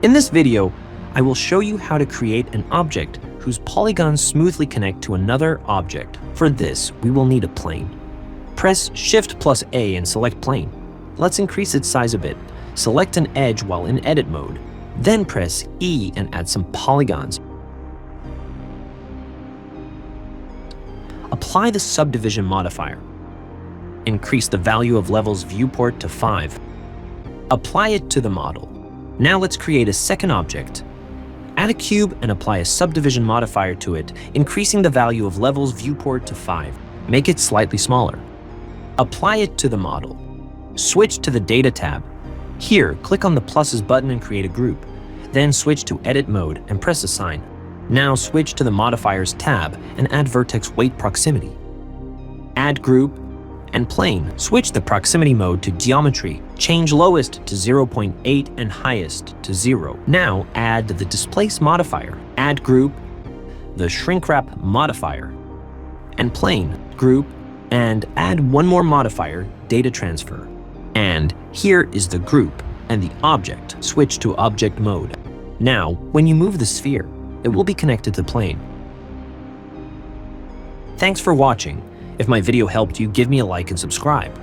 In this video, I will show you how to create an object whose polygons smoothly connect to another object. For this, we will need a plane. Press Shift plus A and select plane. Let's increase its size a bit. Select an edge while in edit mode. Then press E and add some polygons. Apply the subdivision modifier. Increase the value of level's viewport to 5. Apply it to the model. Now let's create a second object. Add a cube and apply a subdivision modifier to it, increasing the value of level's viewport to 5. Make it slightly smaller. Apply it to the model. Switch to the Data tab. Here, click on the pluses button and create a group. Then switch to Edit mode and press Assign. Now switch to the Modifiers tab and add Vertex Weight Proximity. Add Group and Plane. Switch the proximity mode to Geometry. Change lowest to 0.8 and highest to 0. Now add the Displace modifier. Add Group, the Shrink Wrap modifier, and Plane, Group, and add one more modifier, Data Transfer. And here is the group and the object. Switch to Object mode. Now, when you move the sphere, it will be connected to the plane. Thanks for watching. If my video helped you, give me a like and subscribe.